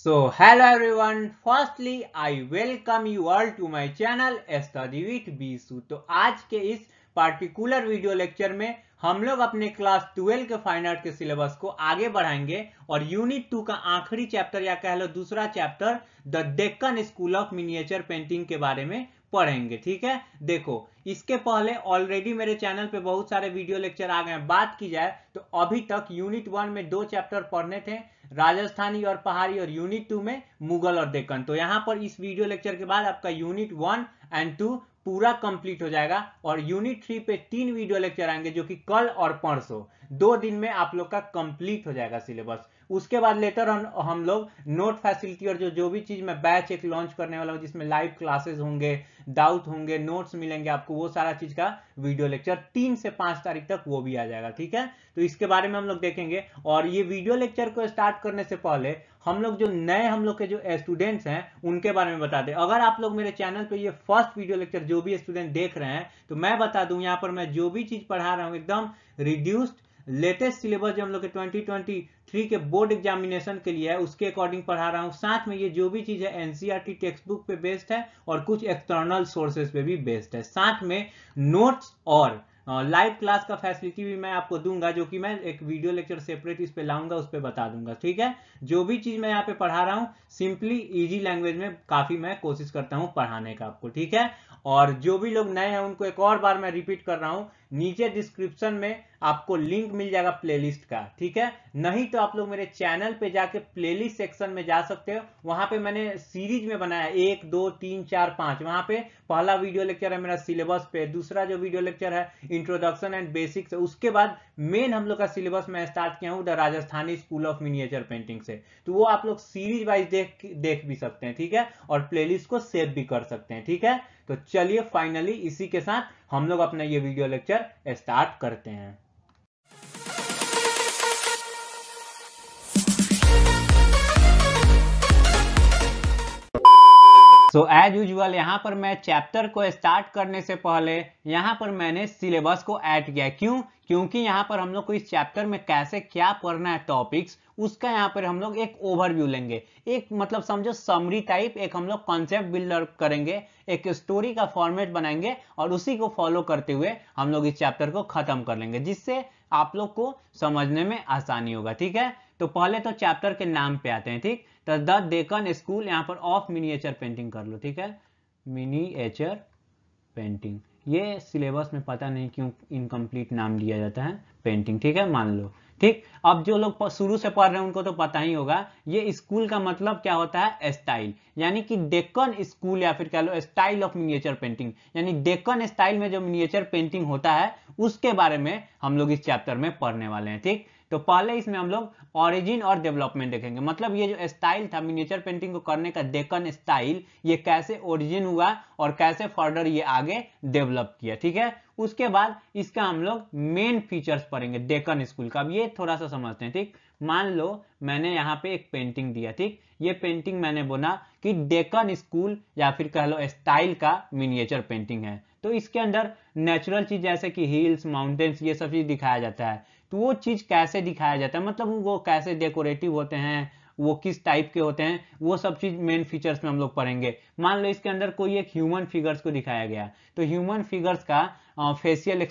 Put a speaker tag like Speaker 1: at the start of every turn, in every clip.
Speaker 1: So hello everyone, firstly I welcome you all to my channel Study with Bisu. तो आज के इस particular video lecture में हम लोग अपने क्लास 12 के फाइन आर्ट के सिलेबस को आगे बढ़ाएंगे और यूनिट 2 का आखिरी चैप्टर या कह लो दूसरा chapter the Deccan school of miniature painting के बारे में पढ़ेंगे। ठीक है, देखो इसके पहले ऑलरेडी मेरे चैनल पे बहुत सारे वीडियो लेक्चर आ गए। बात की जाए तो अभी तक यूनिट 1 में 2 चैप्टर पढ़ने थे, राजस्थानी और पहाड़ी, और यूनिट 2 में मुगल और डेक्कन। तो यहां पर इस वीडियो लेक्चर के बाद आपका यूनिट 1 एंड 2 पूरा कंप्लीट हो जाएगा और यूनिट 3 पे 3 वीडियो लेक्चर आएंगे जो कि कल और परसों 2 दिन में आप लोग का कंप्लीट हो जाएगा सिलेबस। उसके बाद लेटर हम लोग नोट फैसिलिटी और जो भी चीज मैं बैच एक लॉन्च करने वाला हूं जिसमें लाइव क्लासेस होंगे, डाउट होंगे, नोट्स मिलेंगे आपको, वो सारा चीज का वीडियो लेक्चर 3 से 5 तारीख तक वो भी आ जाएगा। ठीक है, तो इसके बारे में हम लोग देखेंगे। और ये वीडियो लेक्चर को स्टार्ट करने से पहले हम लोग जो नए हम लोग के जो स्टूडेंट्स हैं उनके बारे में बता दें। अगर आप लोग मेरे चैनल पे ये फर्स्ट वीडियो लेक्चर जो भी स्टूडेंट देख रहे हैं तो मैं बता दूं यहाँ पर मैं जो भी चीज पढ़ा रहा हूँ एकदम रिड्यूस्ड लेटेस्ट सिलेबस जो हम लोग के 2023 के बोर्ड एग्जामिनेशन के लिए है उसके अकॉर्डिंग पढ़ा रहा हूँ। साथ में ये जो भी चीज है एनसीईआरटी टेक्स्ट बुक पे बेस्ड है और कुछ एक्सटर्नल सोर्सेज पे भी बेस्ड है। साथ में नोट्स और लाइव क्लास का फैसिलिटी भी मैं आपको दूंगा जो कि मैं एक वीडियो लेक्चर सेपरेट इस पे लाऊंगा, उस पे बता दूंगा। ठीक है, जो भी चीज मैं यहाँ पे पढ़ा रहा हूँ सिंपली इजी लैंग्वेज में काफी मैं कोशिश करता हूँ पढ़ाने का आपको। ठीक है, और जो भी लोग नए हैं उनको एक और बार मैं रिपीट कर रहा हूँ, नीचे डिस्क्रिप्शन में आपको लिंक मिल जाएगा प्लेलिस्ट का। ठीक है, नहीं तो आप लोग मेरे चैनल पे जाके प्लेलिस्ट सेक्शन में जा सकते हो, वहां पे मैंने सीरीज में बनाया 1 2 3 4 5। वहां पे पहला वीडियो लेक्चर है मेरा सिलेबस पे, दूसरा जो वीडियो लेक्चर है इंट्रोडक्शन एंड बेसिक्स, उसके बाद मेन हम लोग का सिलेबस मैं स्टार्ट किया हूँ the Rajasthani school of miniature painting से। तो वो आप लोग सीरीज वाइज देख भी सकते हैं। ठीक है, और प्लेलिस्ट को सेव भी कर सकते हैं। ठीक है, तो चलिए फाइनली इसी के साथ हम लोग अपना ये वीडियो लेक्चर स्टार्ट करते हैं। सो एज यूजुअल यहाँ पर मैं चैप्टर को स्टार्ट करने से पहले यहाँ पर मैंने सिलेबस को ऐड किया। क्यों? क्योंकि यहाँ पर हम लोग को इस चैप्टर में कैसे क्या पढ़ना है टॉपिक्स, उसका यहाँ पर हम लोग एक ओवरव्यू लेंगे, एक मतलब समझो समरी टाइप एक हम लोग कॉन्सेप्ट बिल्डर करेंगे, एक स्टोरी का फॉर्मेट बनाएंगे और उसी को फॉलो करते हुए हम लोग इस चैप्टर को खत्म कर लेंगे जिससे आप लोग को समझने में आसानी होगा। ठीक है, तो पहले तो चैप्टर के नाम पे आते हैं। ठीक, तो द डेक्कन स्कूल यहाँ पर ऑफ मिनिएचर पेंटिंग कर लो। ठीक है, मिनिएचर पेंटिंग, ये सिलेबस में पता नहीं क्यों इनकम्प्लीट नाम दिया जाता है पेंटिंग। ठीक है, मान लो। ठीक, अब जो लोग शुरू से पढ़ रहे हैं उनको तो पता ही होगा ये स्कूल का मतलब क्या होता है, स्टाइल, यानी कि डेक्कन स्कूल या फिर कह लो स्टाइल ऑफ मिनिएचर पेंटिंग, यानी डेक्कन स्टाइल में जो मिनिएचर पेंटिंग होता है उसके बारे में हम लोग इस चैप्टर में पढ़ने वाले हैं। ठीक, तो पहले इसमें हम लोग ओरिजिन और डेवलपमेंट देखेंगे, मतलब ये जो स्टाइल था मिनिएचर पेंटिंग को करने का डेक्कन स्टाइल, ये कैसे ओरिजिन हुआ और कैसे फर्दर ये आगे डेवलप किया। ठीक है, उसके बाद इसका हम लोग मेन फीचर्स पढ़ेंगे डेक्कन स्कूल का। अब ये थोड़ा सा समझते हैं। ठीक, मान लो मैंने यहाँ पे एक पेंटिंग दिया। ठीक, ये पेंटिंग मैंने बोला कि डेक्कन स्कूल या फिर कह लो स्टाइल का मिनिएचर पेंटिंग है, तो इसके अंदर नेचुरल चीज जैसे कि हिल्स, माउंटेन्स, ये सब चीज दिखाया जाता है। तो वो चीज कैसे दिखाया जाता है, मतलब वो कैसे डेकोरेटिव होते हैं, वो किस टाइप के होते हैं, वो सब चीज मेन फीचर्स में हम लोग पढ़ेंगे। मान लो इसके अंदर कोई एक ह्यूमन फिगर्स को दिखाया गया, तो ह्यूमन फिगर्स का फेशियल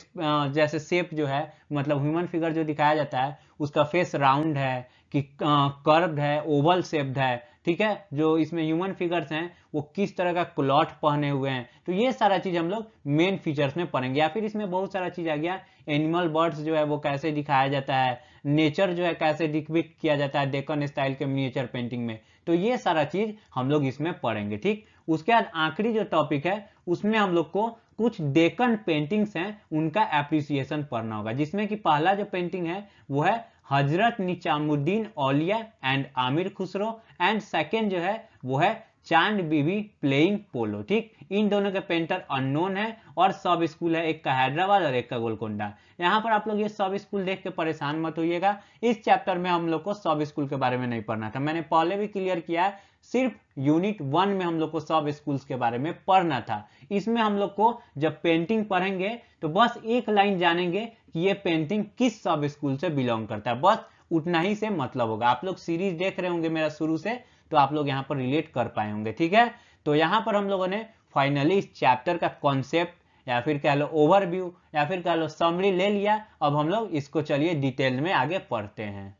Speaker 1: जैसे शेप जो है, मतलब ह्यूमन फिगर जो दिखाया जाता है उसका फेस राउंड है कि कर्व्ड है, ओवल शेप्ड है। ठीक है, जो इसमें ह्यूमन फिगर्स हैं वो किस तरह का क्लॉथ पहने हुए हैं, तो ये सारा चीज हम लोग मेन फीचर्स में पढ़ेंगे। या फिर इसमें बहुत सारा चीज आ गया, एनिमल बर्ड्स जो है वो कैसे दिखाया जाता है, नेचर जो है कैसे डिपिक्ट किया जाता है डेक्कन स्टाइल के मिनिएचर पेंटिंग में, तो ये सारा चीज हम लोग इसमें पढ़ेंगे। ठीक, उसके बाद आखिरी जो टॉपिक है उसमें हम लोग को कुछ डेक्कन पेंटिंग्स हैं उनका एप्रिसिएशन पढ़ना होगा, जिसमें कि पहला जो पेंटिंग है वो है Hazrat Nizamuddin Auliya and Amir Khusrau, and second जो है वो है चांद बीबी प्लेइंग पोलो। ठीक, इन दोनों के पेंटर अननोन है और सब स्कूल है, एक का हैदराबाद और एक का गोलकोंडा। यहाँ पर आप लोग ये सब स्कूल देख के परेशान मत होइएगा, इस चैप्टर में हम लोग को सब स्कूल के बारे में नहीं पढ़ना था, मैंने पहले भी क्लियर किया है, सिर्फ यूनिट 1 में हम लोग को सब स्कूल्स के बारे में पढ़ना था। इसमें हम लोग को जब पेंटिंग पढ़ेंगे तो बस एक लाइन जानेंगे कि ये पेंटिंग किस सब स्कूल से बिलोंग करता है, बस उतना ही से मतलब होगा। आप लोग सीरीज देख रहे होंगे मेरा शुरू से, तो आप लोग यहाँ पर रिलेट कर पाए होंगे। ठीक है, तो यहाँ पर हम लोगों ने फाइनली इस चैप्टर का कॉन्सेप्ट या फिर कह लो ओवरव्यू या फिर कह लो समरी ले लिया। अब हम लोग इसको चलिए डिटेल में आगे पढ़ते हैं।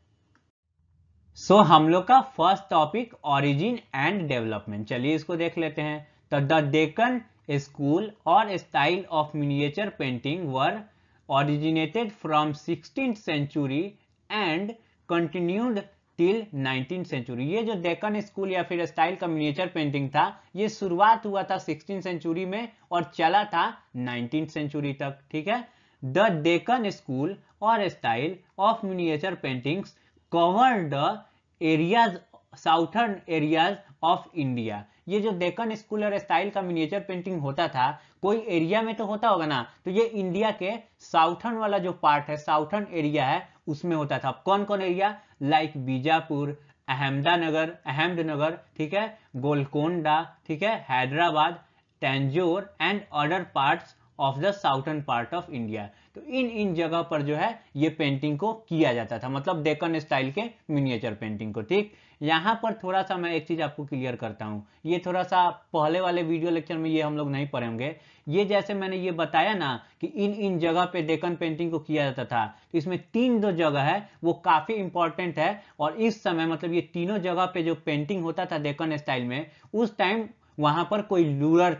Speaker 1: सो हम लोग का first topic origin and development, चलिए इसको देख लेते हैं। तो द डेक्कन स्कूल और style of miniature painting were originated from 16th century and continued till 19th century। ये जो डेक्कन स्कूल या फिर स्टाइल का मिनिएचर पेंटिंग था, ये शुरुआत हुआ था 16th सेंचुरी में और चला था 19th सेंचुरी तक। ठीक है, द डेक्कन स्कूल और style of miniature paintings cover the areas southern areas of India. ये जो डेक्कन स्कूल और स्टाइल का मिनिएचर पेंटिंग होता था, कोई एरिया में तो होता होगा ना, तो ये इंडिया के साउथर्न वाला जो पार्ट है, साउथर्न एरिया है, उसमें होता था। कौन कौन एरिया? लाइक बीजापुर, अहमदनगर, ठीक है, गोलकोंडा, ठीक है, Hyderabad, Tanjore and other parts of the southern part of India. तो इन जगह पर जो है ये पेंटिंग को किया जाता था, मतलब डेक्कन स्टाइल के मिनिएचर पेंटिंग को। ठीक, यहां पर थोड़ा सा मैं एक चीज आपको क्लियर करता हूं, ये थोड़ा सा पहले वाले वीडियो लेक्चर में ये हम लोग नहीं पढ़ेंगे। ये जैसे मैंने ये बताया ना कि इन जगह पे डेक्कन पेंटिंग को किया जाता था, तो इसमें जो जगह है वो काफी इंपॉर्टेंट है। और इस समय मतलब ये तीनों जगह पे जो पेंटिंग होता था डेक्कन स्टाइल में, उस टाइम वहां पर कोई रूलर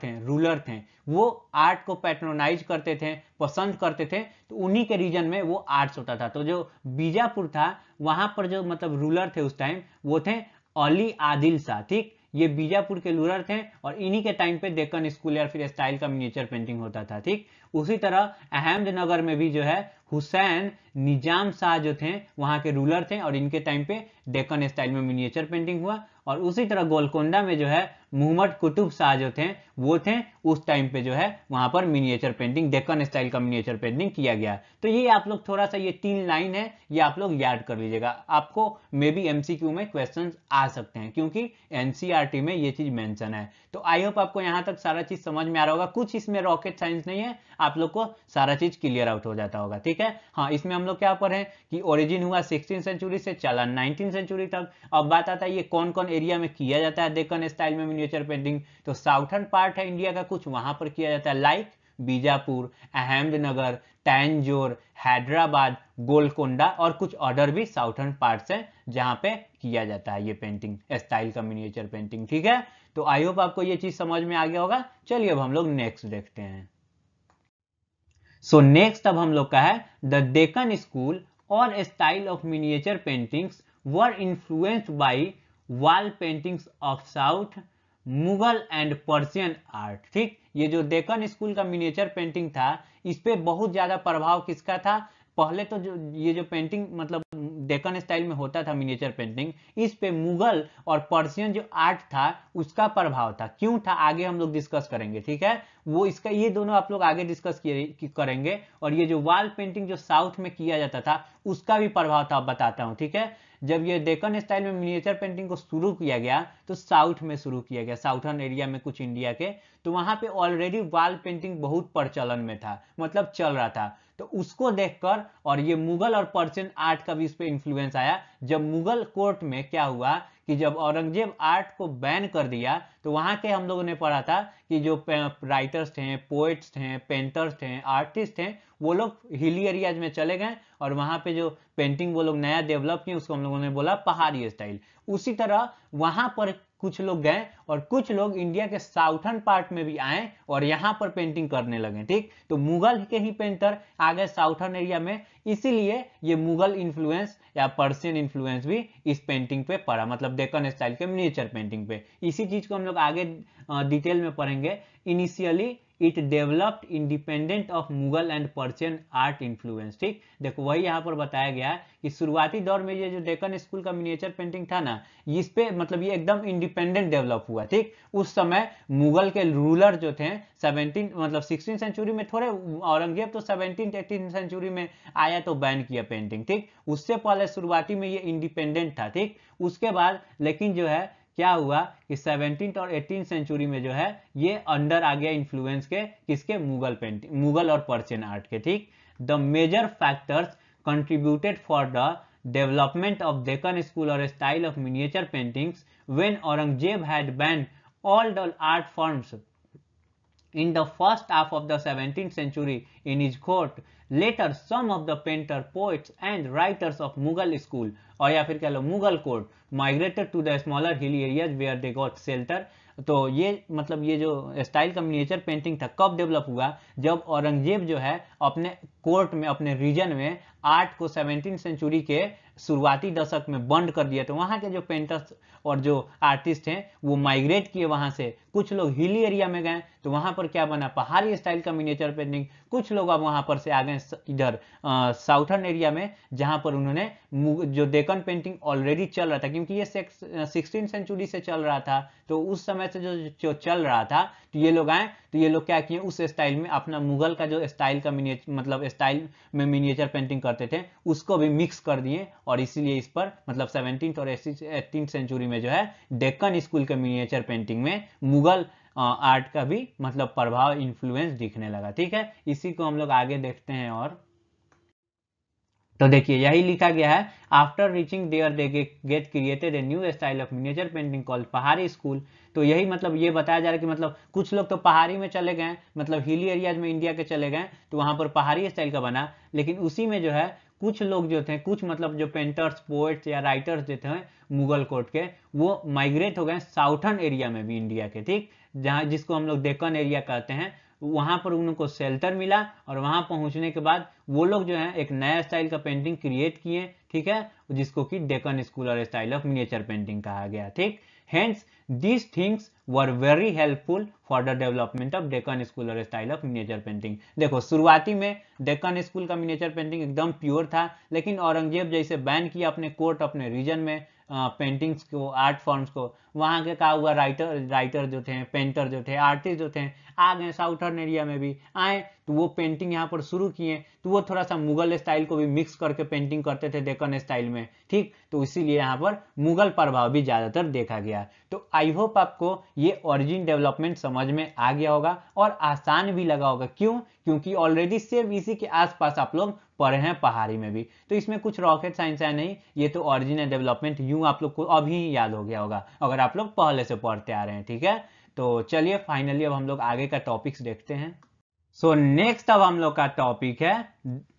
Speaker 1: थे, वो आर्ट को पैट्रोनाइज करते थे, पसंद करते थे, तो उन्हीं के रीजन में वो आर्ट्स होता था। तो जो बीजापुर था, वहां पर जो मतलब रूलर थे उस टाइम, वो थे अली आदिल शाह। ठीक, ये बीजापुर के रूलर थे और इन्हीं के टाइम पे डेक्कन स्कूल या फिर स्टाइल का मिनिएचर पेंटिंग होता था। ठीक, उसी तरह अहमदनगर में भी जो है हुसैन निजाम शाह जो थे वहां के रूलर थे और इनके टाइम पे डेक्कन स्टाइल में मिनिएचर पेंटिंग हुआ। और उसी तरह गोलकोंडा में जो है मोहम्मद कुतुब शाह जो थे, वो थे उस टाइम पे जो है वहां पर मिनिएचर पेंटिंग, डेक्कन स्टाइल का मिनिएचर पेंटिंग किया गया। तो ये आप लोग थोड़ा सा, ये 3 लाइन है, ये आप लोग याद कर लीजिएगा। आपको मे बी एमसीक्यू में क्वेश्चन आ सकते हैं क्योंकि एनसीईआरटी में ये चीज मेंशन है। तो आई होप आपको यहां तक सारा चीज समझ में आ रहा होगा। कुछ इसमें रॉकेट साइंस नहीं है, आप लोग को सारा चीज क्लियर आउट हो जाता होगा। ठीक है, हाँ, इसमें हम लोग क्या पढ़े कि ओरिजिन हुआ 16th सेंचुरी से चला 19th सेंचुरी तक। अब बात आता है ये कौन कौन एरिया में किया जाता है डेक्कन स्टाइल में मिनिएचर पेंटिंग। तो साउथर्न पार्ट है इंडिया का, कुछ वहां पर किया जाता है, लाइक बीजापुर, अहमदनगर, तंजौर, हैदराबाद, गोलकोंडा और कुछ अदर भी साउथर्न पार्ट्स हैं जहां पे किया जाता है ये पेंटिंग, स्टाइल का मिनिएचर पेंटिंग। ठीक है, तो आई होप आपको ये चीज समझ में आ गया होगा। चलिए अब हम लोग नेक्स्ट देखते हैं। सो नेक्स्ट अब हम लोग का है द डेक्कन स्कूल और style of miniature paintings were influenced by wall paintings of south, Mughal and Persian art. ठीक, ये जो डेक्कन स्कूल का मिनिएचर पेंटिंग था, इस पे बहुत ज्यादा प्रभाव किसका था? पहले तो ये जो पेंटिंग मतलब डेक्कन स्टाइल में होता था मिनिएचर पेंटिंग, इस पे मुगल और पर्शियन जो आर्ट था उसका प्रभाव था। क्यों था आगे हम लोग डिस्कस करेंगे। ठीक है, वो इसका ये दोनों आप लोग आगे डिस्कस करेंगे। और ये जो वॉल पेंटिंग जो साउथ में किया जाता था उसका भी प्रभाव था, बताता हूं। ठीक है, जब ये डेक्कन स्टाइल में मिनिएचर पेंटिंग को शुरू किया गया तो साउथ में शुरू किया गया, साउथर्न एरिया में कुछ इंडिया के, तो वहां पे ऑलरेडी वॉल पेंटिंग बहुत प्रचलन में था, मतलब चल रहा था। तो उसको देखकर और ये मुगल और पर्शियन आर्ट का भी इस पे इंफ्लुएंस आया। जब मुगल कोर्ट में क्या हुआ कि जब औरंगजेब आर्ट को बैन कर दिया, तो वहां के हम लोगों ने पढ़ा था कि जो राइटर्स थे, पोएट्स थे, पेंटर्स थे, आर्टिस्ट थे, वो लोग हिली एरियाज में चले गए और वहां पे जो पेंटिंग वो लोग नया डेवलप किए उसको हम लोगों ने बोला पहाड़ी स्टाइल। उसी तरह वहां पर कुछ लोग गए और कुछ लोग इंडिया के साउथर्न पार्ट में भी आए और यहां पर पेंटिंग करने लगे। ठीक, तो मुगल के ही पेंटर आ गए साउथर्न एरिया में, इसीलिए ये मुगल इन्फ्लुएंस या पर्शियन इन्फ्लुएंस भी इस पेंटिंग पे पड़ा, मतलब डेक्कन स्टाइल के मिनिएचर पेंटिंग पे। इसी चीज को हम लोग आगे डिटेल में पढ़ेंगे। Initially it developed independent of Mughal and Persian art influence. ठीक, देखो वही यहाँ पर बताया गया है कि शुरुआती दौर में ये जो डेक्कन स्कूल का मिनिएचर पेंटिंग था ना, इस पे मतलब ये एकदम इंडिपेंडेंट डेवलप हुआ। ठीक, उस समय मुगल के रूलर जो थे 16th सेंचुरी में, थोड़े औरंगजेब तो 17th-18th सेंचुरी में आया तो बैन किया पेंटिंग। ठीक, उससे पहले शुरुआती में ये इंडिपेंडेंट था। ठीक, उसके बाद लेकिन जो है क्या हुआ कि 17th और 18th सेंचुरी में जो है ये अंडर आ गया इन्फ्लुएंस के, किसके? मुगल पेंटिंग, मुगल और पर्शियन आर्ट के। ठीक, the major factors contributed for the development of Deccan school और style of miniature paintings when Aurangzeb had banned all the art forms in the first half of the 17th century in his court. Later, some of the painter, poets and writers of Mughal school और या फिर कह लो Mughal court migrated to the smaller hilly areas where they got shelter. तो ये मतलब ये जो स्टाइल का मिनिएचर पेंटिंग था कब डेवलप हुआ, जब औरंगजेब जो है अपने कोर्ट में अपने रीजन में आर्ट को 17th सेंचुरी के शुरुआती दशक में बंद कर दिया। तो वहाँ के जो पेंटर्स और जो आर्टिस्ट हैं वो माइग्रेट किए वहाँ से, कुछ लोग हिली एरिया में गए तो वहाँ पर क्या बना, पहाड़ी स्टाइल का मिनिएचर पेंटिंग। कुछ लोग अब वहाँ पर से आ गए इधर साउथर्न एरिया में, जहाँ पर उन्होंने जो डेक्कन पेंटिंग ऑलरेडी चल रहा था, क्योंकि ये 16th सेंचुरी से चल रहा था, तो उस समय से जो चल रहा था, तो ये लोग आए तो ये लोग क्या किए, उस स्टाइल में अपना मुगल का जो स्टाइल का मतलब स्टाइल में मिनिएचर पेंटिंग करते थे उसको भी मिक्स कर दिए, और इसीलिए इस पर मतलब 17th और 18th सेंचुरी में जो है डेक्कन स्कूल के मिनिएचर पेंटिंग में मुगल आर्ट का भी मतलब प्रभाव इन्फ्लुएंस दिखने लगा। ठीक है, इसी को हम लोग आगे देखते हैं। और तो देखिए यही लिखा गया है, after reaching there they get created a new style of miniature painting called Pahari school. तो यही मतलब ये बताया जा रहा है कि मतलब कुछ लोग तो पहाड़ी में चले गए, मतलब हिली एरियाज में इंडिया के चले गए, तो वहां पर पहाड़ी स्टाइल का बना, लेकिन उसी में जो है कुछ लोग जो थे, कुछ मतलब जो पेंटर्स, पोएट्स या राइटर्स जो थे मुगल कोर्ट के, वो माइग्रेट हो गए साउथर्न एरिया में भी इंडिया के, ठीक, जहां जिसको हम लोग डेक्कन एरिया कहते हैं, वहां पर उनको शेल्टर मिला, और वहां पहुंचने के बाद वो लोग जो है एक नया स्टाइल का पेंटिंग क्रिएट किए, ठीक है, जिसको कि डेक्कन स्कूल और स्टाइल ऑफ मिनिएचर पेंटिंग कहा गया। ठीक, hence these things were very helpful for the development of Deccan school और स्टाइल ऑफ मिनिएचर पेंटिंग। देखो शुरुआती में डेक्कन स्कूल का मिनिएचर पेंटिंग एकदम प्योर था, लेकिन औरंगजेब जैसे बैन किया अपने कोर्ट, अपने रीजन में पेंटिंग्स को, आर्ट फॉर्म्स को, वहां के क्या हुआ, राइटर जो थे, पेंटर जो थे, आर्टिस्ट जो थे, आ गए साउथर्न एरिया में भी आए, तो वो पेंटिंग यहाँ पर शुरू किए, तो वो थोड़ा सा मुगल स्टाइल को भी मिक्स करके पेंटिंग करते थे डेक्कन स्टाइल में। ठीक, तो इसीलिए यहाँ पर मुगल प्रभाव भी ज्यादातर देखा गया। तो आई होप आपको ये ओरिजिन डेवलपमेंट समझ में आ गया होगा और आसान भी लगा होगा। क्यों? क्योंकि ऑलरेडी सेम इसी के आसपास आप लोग पढ़े हैं पहाड़ी में भी, तो इसमें कुछ रॉकेट साइंस है नहीं, ये तो ओरिजिन डेवलपमेंट यूं आप लोग को अभी ही याद हो गया होगा अगर आप लोग पहले से पढ़ते आ रहे हैं। ठीक है, तो चलिए फाइनली अब हम लोग आगे का टॉपिक्स देखते हैं। सो नेक्स्ट अब हम लोग का टॉपिक है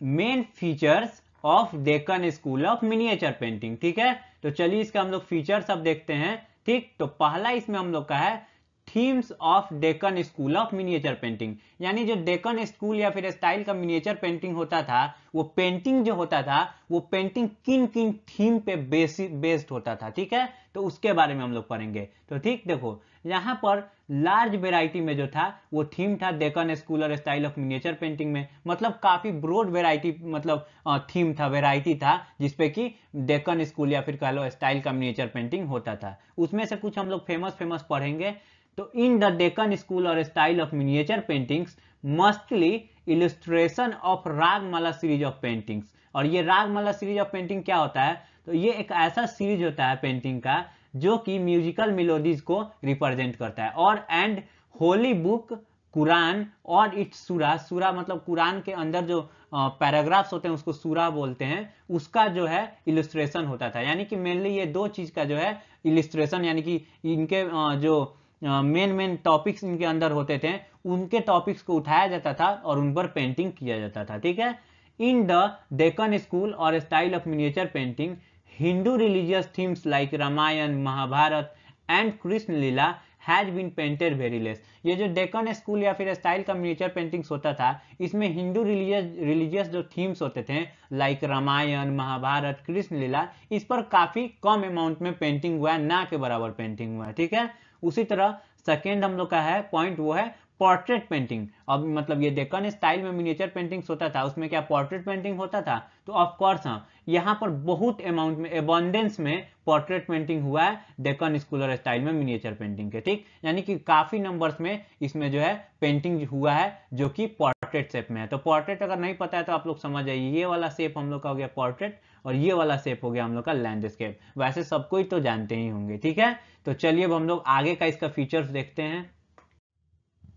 Speaker 1: main features of Deccan school of miniature painting. ठीक है, तो चलिए इसका हम लोग फीचर्स अब देखते हैं। ठीक, तो पहला इसमें हम लोग का है themes of Deccan school of miniature painting, यानी जो डेक्कन स्कूल या फिर स्टाइल का मिनिएचर पेंटिंग होता था, वो पेंटिंग जो होता था, वो पेंटिंग किन किन थीम पे बेस्ड होता था। ठीक है, तो उसके बारे में हम लोग पढ़ेंगे। तो ठीक, देखो यहाँ पर लार्ज वेराइटी में जो था वो थीम था डेक्कन स्कूल और स्टाइल ऑफ मिनिएचर पेंटिंग में, मतलब काफी ब्रॉड वेराइटी, मतलब थीम था, वेराइटी था, जिसपे कि डेक्कन स्कूल या फिर कह लो स्टाइल का मिनिएचर पेंटिंग होता था। उसमें से कुछ हम लोग फेमस पढ़ेंगे। तो इन द डेक्कन स्कूल और style of miniature paintings mostly illustration of Ragamala series of paintings. और ये रागमाला सीरीज ऑफ पेंटिंग क्या होता है? तो ये एक ऐसा सीरीज होता है पेंटिंग का जो कि म्यूजिकल मेलोडीज को रिप्रेजेंट करता है, और एंड होली बुक कुरान और इट्स सूरा मतलब कुरान के अंदर जो पैराग्राफ्स होते हैं उसको सूरा बोलते हैं, उसका जो है इलस्ट्रेशन होता था। यानी कि मेनली ये दो चीज का जो है इलस्ट्रेशन, यानी कि इनके जो मेन टॉपिक्स इनके अंदर होते थे, उनके टॉपिक्स को उठाया जाता था और उन पर पेंटिंग किया जाता था। ठीक है, इन द डेक्कन स्कूल और style of miniature painting Hindu religious themes like Ramayana, Mahabharata and Krishna Leela has been painted very less. ये जो डेक्कन स्कूल या फिर स्टाइल का मिनिएचर पेंटिंग्स होता था, इसमें हिंदू रिलीजियस जो थीम्स होते थे लाइक रामायण, महाभारत, कृष्ण लीला, इस पर काफी कम अमाउंट में पेंटिंग हुआ है, ना के बराबर पेंटिंग हुआ है। ठीक है, उसी तरह सेकेंड हम लोग का है पॉइंट, वो है पोर्ट्रेट पेंटिंग। अब मतलब ये डेक्कन स्टाइल में मिनिएचर पेंटिंग्स होता था, उसमें क्या पोर्ट्रेट पेंटिंग होता था? तो ऑफ कोर्स हाँ, यहाँ पर बहुत अमाउंट में, एबंडेंस में पोर्ट्रेट पेंटिंग हुआ है डेक्कन स्कूल और स्टाइल में मिनिएचर पेंटिंग के। ठीक, यानी कि काफी नंबर्स में इसमें जो है पेंटिंग हुआ है जो कि पोर्ट्रेट शेप में है। तो पोर्ट्रेट अगर नहीं पता है तो आप लोग समझ जाइए, ये वाला शेप हम लोग का हो गया पोर्ट्रेट, और ये वाला शेप हो गया हम लोग का लैंडस्केप। वैसे सबको ही तो जानते ही होंगे। ठीक है, तो चलिए अब हम लोग आगे का इसका फीचर्स देखते हैं।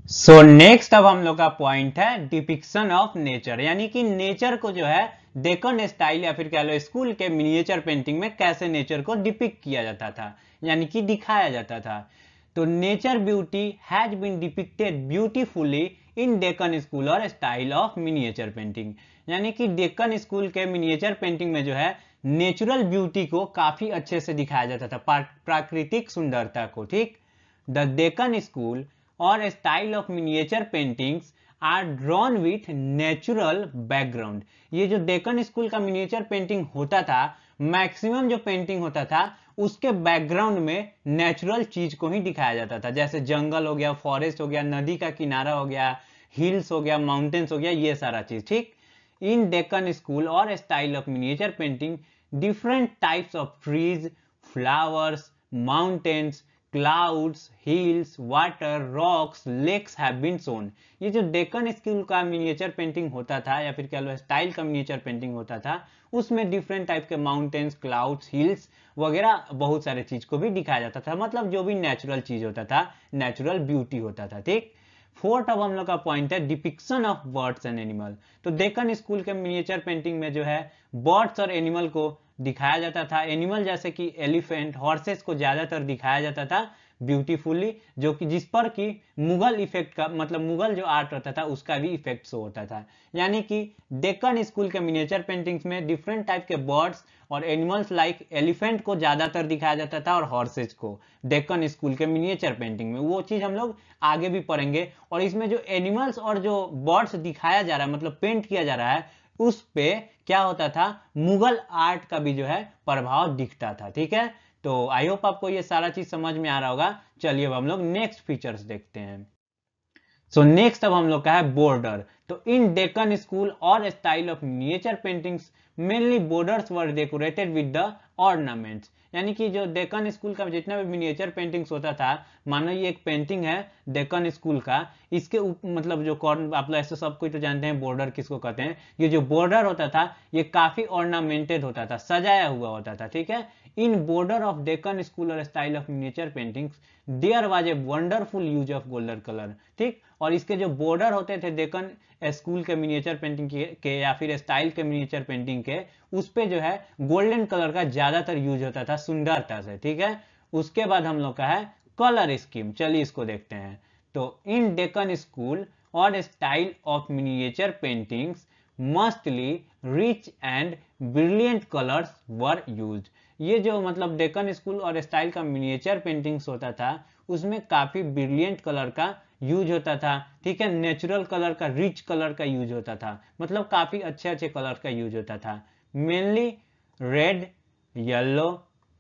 Speaker 1: सो नेक्स्ट अब हम लोग का पॉइंट है डिपिक्शन ऑफ नेचर, यानी कि नेचर को जो है डेक्कन स्टाइल या फिर कह लो स्कूल के मिनिएचर पेंटिंग में कैसे नेचर को डिपिक्ट किया जाता था, यानी कि दिखाया जाता था। तो nature beauty has been depicted beautifully in Deccan school और स्टाइल ऑफ मिनिएचर पेंटिंग, यानी कि डेक्कन स्कूल के मिनिएचर पेंटिंग में जो है नेचुरल ब्यूटी को काफी अच्छे से दिखाया जाता था, प्राकृतिक सुंदरता को। ठीक, द डेक्कन स्कूल और style of miniature paintings are drawn with natural background. ये जो डेक्कन स्कूल का मिनिएचर पेंटिंग होता था, मैक्सिमम जो पेंटिंग होता था उसके बैकग्राउंड में नेचुरल चीज को ही दिखाया जाता था, जैसे जंगल हो गया, फॉरेस्ट हो गया, नदी का किनारा हो गया, हिल्स हो गया, माउंटेन्स हो गया, ये सारा चीज। ठीक, इन डेक्कन स्कूल और style of miniature painting different types of trees, flowers, mountains, clouds, hills, water, rocks, lakes have been shown. ये जो डेक्कन स्कूल का मिनिएचर पेंटिंग होता था या फिर कह लो स्टाइल का मिनिएचर पेंटिंग होता था, उसमें डिफरेंट टाइप के माउंटेन्स, क्लाउड्स, हिल्स वगैरह बहुत सारे चीज को भी दिखाया जाता था, मतलब जो भी नेचुरल चीज होता था, नेचुरल ब्यूटी होता था। ठीक, फोर्थ अब हम लोग का पॉइंट है depiction of birds and animal. तो डेक्कन स्कूल के मिनिएचर पेंटिंग में जो है बर्ड्स और एनिमल को दिखाया जाता था। एनिमल जैसे कि एलिफेंट, हॉर्सेस को ज्यादातर दिखाया जाता था ब्यूटीफुली, जो कि जिस पर कि मुगल इफेक्ट का, मतलब मुगल जो आर्ट रहता था उसका भी इफेक्ट शो होता था। यानी कि डेक्कन स्कूल के मिनिएचर पेंटिंग्स में डिफरेंट टाइप के बर्ड्स और एनिमल्स लाइक एलिफेंट को ज्यादातर दिखाया जाता था और हॉर्सेज को डेक्कन स्कूल के मिनिएचर पेंटिंग में। वो चीज हम लोग आगे भी पढ़ेंगे। और इसमें जो एनिमल्स और जो बर्ड्स दिखाया जा रहा है, मतलब पेंट किया जा रहा है, उस पे क्या होता था, मुगल आर्ट का भी जो है प्रभाव दिखता था। ठीक है, तो आई होप आपको ये सारा चीज समझ में आ रहा होगा। चलिए अब हम लोग नेक्स्ट फीचर्स देखते हैं। सो नेक्स्ट अब हम लोग का है बॉर्डर। तो इन डेक्कन स्कूल और style of miniature paintings mainly borders were decorated with the ornaments. यानी कि जो डेक्कन स्कूल का जितना भी मिनिएचर पेंटिंग्स होता था, मानो ये एक पेंटिंग है डेक्कन स्कूल का, इसके मतलब जो कॉर्नर, आप लोग ऐसे सब कोई तो जानते हैं बॉर्डर किसको कहते हैं। ये जो बॉर्डर होता था ये काफी ऑर्नामेंटेड होता था, सजाया हुआ होता था। ठीक है, in border of Deccan school और style of miniature paintings there was a wonderful use of golden colour. ठीक, और इसके जो बॉर्डर होते थे डेक्कन स्कूल के मिनिएचर पेंटिंग के या फिर स्टाइल के मिनिएचर पेंटिंग के, उस पे जो है गोल्डन कलर का ज्यादातर यूज होता था सुंदरता से। ठीक है, उसके बाद हम लोग का है कलर स्कीम। चलिए इसको देखते हैं। तो इन डेक्कन स्कूल और style of miniature paintings mostly rich and brilliant colours were used. ये जो मतलब डेक्कन स्कूल और स्टाइल का मिनिएचर पेंटिंग्स होता था उसमें काफी ब्रिलियंट कलर का यूज होता था। ठीक है, नेचुरल कलर का, रिच कलर का यूज होता था, मतलब काफी अच्छे अच्छे कलर का यूज होता था। Mainly red, yellow,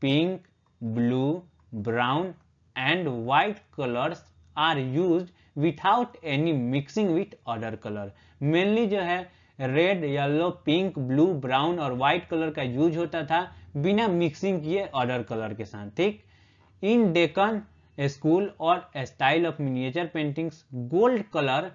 Speaker 1: pink, blue, brown and white colours are used without any mixing with other colour. Mainly जो है red, yellow, pink, blue, brown और व्हाइट कलर का यूज होता था बिना मिक्सिंग किए अदर कलर के साथ। ठीक, इन डेक्कन स्कूल और style of miniature paintings gold colour